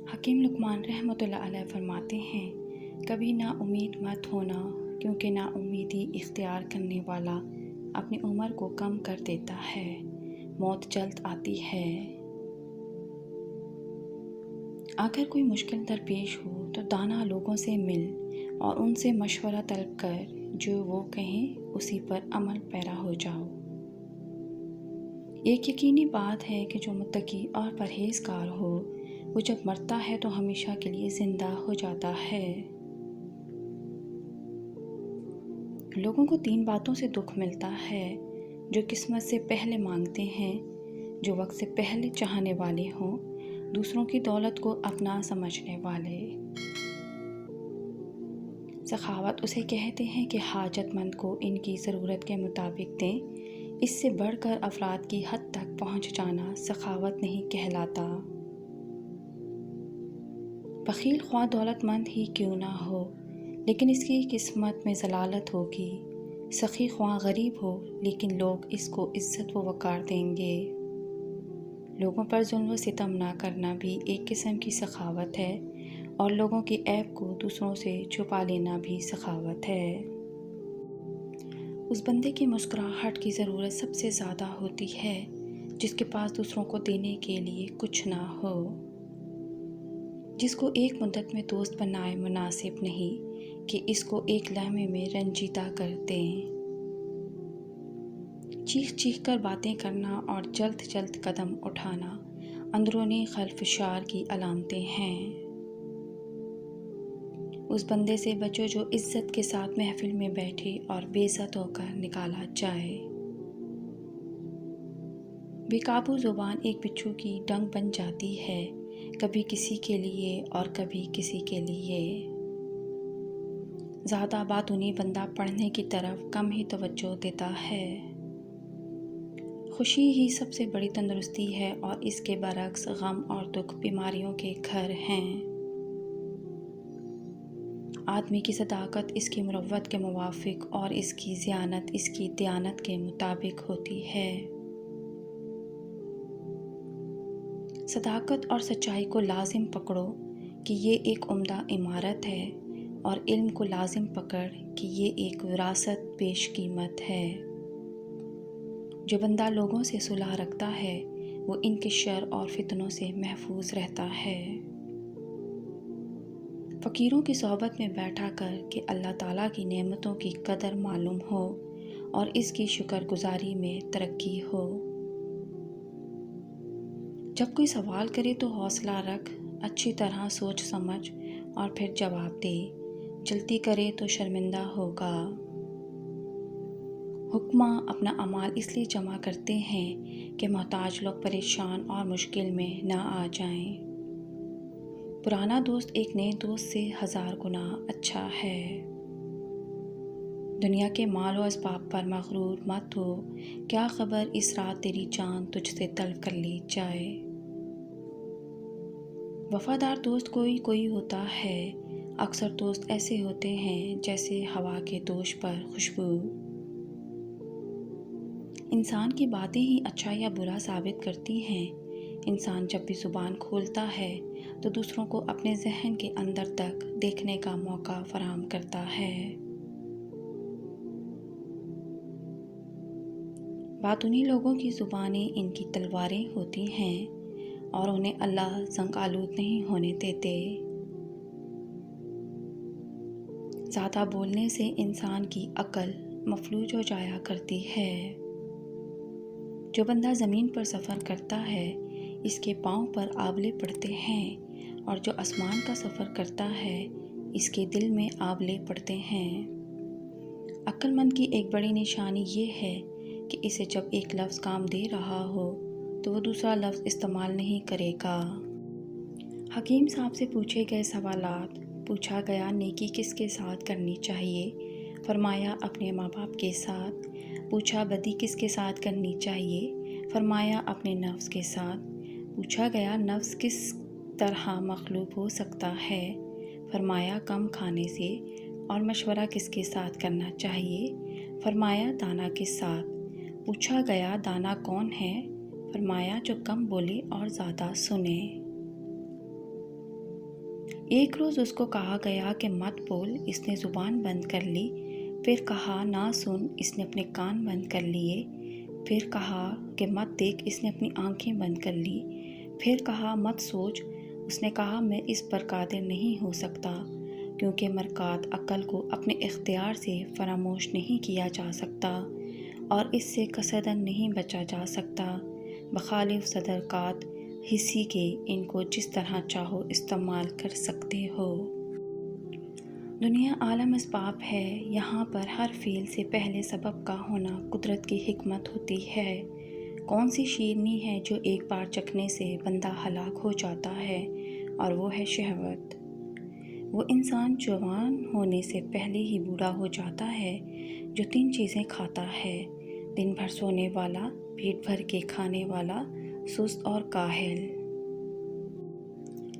حکیم لقمان رحمۃ اللہ علیہ فرماتے ہیں، کبھی نا امید مت ہونا، کیونکہ نا امیدی اختیار کرنے والا اپنی عمر کو کم کر دیتا ہے۔ موت جلد آتی ہے۔ اگر کوئی مشکل درپیش ہو تو دانا لوگوں سے مل اور ان سے مشورہ طلب کر، جو وہ کہیں اسی پر عمل پیرا ہو جاؤ۔ ایک یقینی بات ہے کہ جو متقی اور پرہیزگار ہو، وہ جب مرتا ہے تو ہمیشہ کے لیے زندہ ہو جاتا ہے۔ لوگوں کو 3 باتوں سے دکھ ملتا ہے: جو قسمت سے پہلے مانگتے ہیں، جو وقت سے پہلے چاہنے والے ہوں، دوسروں کی دولت کو اپنا سمجھنے والے۔ سخاوت اسے کہتے ہیں کہ حاجت مند کو ان کی ضرورت کے مطابق دیں۔ اس سے بڑھ کر افراد کی حد تک پہنچ جانا سخاوت نہیں کہلاتا۔ بخیل خواہ دولت مند ہی کیوں نہ ہو، لیکن اس کی قسمت میں ضلالت ہوگی۔ سخی خواہ غریب ہو، لیکن لوگ اس کو عزت و وقار دیں گے۔ لوگوں پر ظلم و ستم نہ کرنا بھی ایک قسم کی سخاوت ہے، اور لوگوں کی عیب کو دوسروں سے چھپا لینا بھی سخاوت ہے۔ اس بندے کی مسکراہٹ کی ضرورت سب سے زیادہ ہوتی ہے جس کے پاس دوسروں کو دینے کے لیے کچھ نہ ہو۔ جس کو ایک مدت میں دوست بنائے مناسب نہیں کہ اس کو ایک لمحے میں رنجیدہ کر دیں۔ چیخ چیخ کر باتیں کرنا اور جلد جلد قدم اٹھانا اندرونی خلفشار کی علامتیں ہیں۔ اس بندے سے بچو جو عزت کے ساتھ محفل میں بیٹھے اور بے عزت ہو کر نکالا جائے۔ بے قابو زبان ایک بچھو کی ڈنگ بن جاتی ہے، کبھی کسی کے لیے اور کبھی کسی کے لیے۔ زیادہ باتونی بندہ پڑھنے کی طرف کم ہی توجہ دیتا ہے۔ خوشی ہی سب سے بڑی تندرستی ہے، اور اس کے برعکس غم اور دکھ بیماریوں کے گھر ہیں۔ آدمی کی صداقت اس کی مروت کے موافق اور اس کی ذیانت اس کی دیانت کے مطابق ہوتی ہے۔ صداقت اور سچائی کو لازم پکڑو کہ یہ ایک عمدہ عمارت ہے، اور علم کو لازم پکڑ کہ یہ ایک وراثت پیش قیمت ہے۔ جو بندہ لوگوں سے صلح رکھتا ہے، وہ ان کے شر اور فتنوں سے محفوظ رہتا ہے۔ فقیروں کی صحبت میں بیٹھا کر کہ اللہ تعالیٰ کی نعمتوں کی قدر معلوم ہو اور اس کی شکر گزاری میں ترقی ہو۔ جب کوئی سوال کرے تو حوصلہ رکھ، اچھی طرح سوچ سمجھ اور پھر جواب دے۔ جلدی کرے تو شرمندہ ہوگا۔ حکماں اپنا اعمال اس لیے جمع کرتے ہیں کہ محتاج لوگ پریشان اور مشکل میں نہ آ جائیں۔ پرانا دوست ایک نئے دوست سے 1000 گنا اچھا ہے۔ دنیا کے مال و اسباب پر مغرور مت ہو، کیا خبر اس رات تیری جان تجھ سے طلب کر لی جائے۔ وفادار دوست کوئی کوئی ہوتا ہے، اکثر دوست ایسے ہوتے ہیں جیسے ہوا کے دوش پر خوشبو۔ انسان کی باتیں ہی اچھا یا برا ثابت کرتی ہیں۔ انسان جب بھی زبان کھولتا ہے تو دوسروں کو اپنے ذہن کے اندر تک دیکھنے کا موقع فراہم کرتا ہے۔ باطنی لوگوں کی زبانیں ان کی تلواریں ہوتی ہیں، اور انہیں اللہ زنگ آلود نہیں ہونے دیتے۔ زیادہ بولنے سے انسان کی عقل مفلوج ہو جایا کرتی ہے۔ جو بندہ زمین پر سفر کرتا ہے، اس کے پاؤں پر آبلے پڑتے ہیں، اور جو آسمان کا سفر کرتا ہے، اس کے دل میں آبلے پڑتے ہیں۔ عقل مند کی ایک بڑی نشانی یہ ہے کہ اسے جب ایک لفظ کام دے رہا ہو تو وہ دوسرا لفظ استعمال نہیں کرے گا۔ حکیم صاحب سے پوچھے گئے سوالات۔ پوچھا گیا نیکی کس کے ساتھ کرنی چاہیے؟ فرمایا اپنے ماں باپ کے ساتھ۔ پوچھا بدی کس کے ساتھ کرنی چاہیے؟ فرمایا اپنے نفس کے ساتھ۔ پوچھا گیا نفس کس طرح مغلوب ہو سکتا ہے؟ فرمایا کم کھانے سے۔ اور مشورہ کس کے ساتھ کرنا چاہیے؟ فرمایا دانا کے ساتھ۔ پوچھا گیا دانا کون ہے؟ فرمایا جو کم بولے اور زیادہ سنے۔ ایک روز اس کو کہا گیا کہ مت بول، اس نے زبان بند کر لی۔ پھر کہا نہ سن، اس نے اپنے کان بند کر لیے۔ پھر کہا کہ مت دیکھ، اس نے اپنی آنکھیں بند کر لی۔ پھر کہا مت سوچ، اس نے کہا میں اس پر قادر نہیں ہو سکتا، کیونکہ مرکات عقل کو اپنے اختیار سے فراموش نہیں کیا جا سکتا اور اس سے قصداً نہیں بچا جا سکتا، بخلاف صدرکات حسی کے ان کو جس طرح چاہو استعمال کر سکتے ہو۔ دنیا عالم اسباب ہے، یہاں پر ہر فعل سے پہلے سبب کا ہونا قدرت کی حکمت ہوتی ہے۔ کون سی شیرنی ہے جو ایک بار چکھنے سے بندہ ہلاک ہو جاتا ہے، اور وہ ہے شہوت۔ وہ انسان جوان ہونے سے پہلے ہی بوڑھا ہو جاتا ہے جو 3 چیزیں کھاتا ہے: دن بھر سونے والا، پیٹ بھر کے کھانے والا، سست اور کاہل۔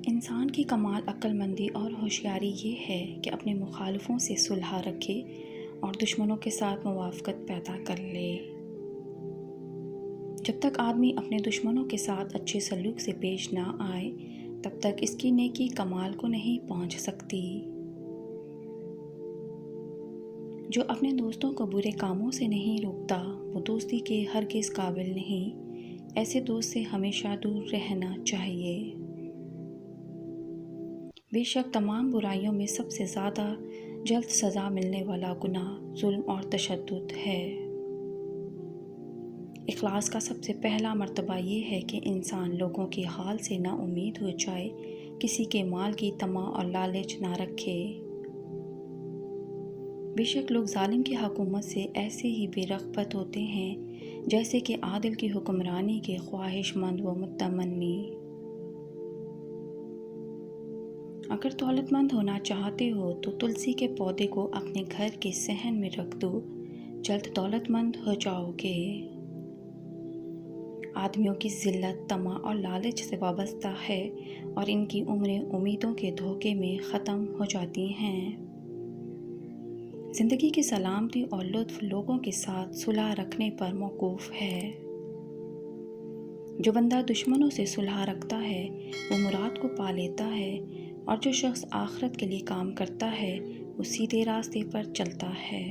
انسان کی کمال عقل مندی اور ہوشیاری یہ ہے کہ اپنے مخالفوں سے صلح رکھے اور دشمنوں کے ساتھ موافقت پیدا کر لے۔ جب تک آدمی اپنے دشمنوں کے ساتھ اچھے سلوک سے پیش نہ آئے، تب تک اس کی نیکی کمال کو نہیں پہنچ سکتی۔ جو اپنے دوستوں کو برے کاموں سے نہیں روکتا، وہ دوستی کے ہرگز قابل نہیں۔ ایسے دوست سے ہمیشہ دور رہنا چاہیے۔ بے شک تمام برائیوں میں سب سے زیادہ جلد سزا ملنے والا گناہ ظلم اور تشدد ہے۔ اخلاص کا سب سے پہلا مرتبہ یہ ہے کہ انسان لوگوں کے حال سے نا امید ہو جائے، کسی کے مال کی طمع اور لالچ نہ رکھے۔ بے شک لوگ ظالم کی حکومت سے ایسے ہی بے رغبت ہوتے ہیں جیسے کہ عادل کی حکمرانی کے خواہش مند و متمنی۔ اگر دولت مند ہونا چاہتے ہو تو تلسی کے پودے کو اپنے گھر کے صحن میں رکھ دو، جلد دولت مند ہو جاؤ گے۔ آدمیوں کی ذلت طمع اور لالچ سے وابستہ ہے اور ان کی عمریں امیدوں کے دھوکے میں ختم ہو جاتی ہیں۔ زندگی کی سلامتی اور لطف لوگوں کے ساتھ صلح رکھنے پر موقوف ہے۔ جو بندہ دشمنوں سے صلح رکھتا ہے وہ مراد کو پا لیتا ہے، اور جو شخص آخرت کے لیے کام کرتا ہے وہ سیدھے راستے پر چلتا ہے۔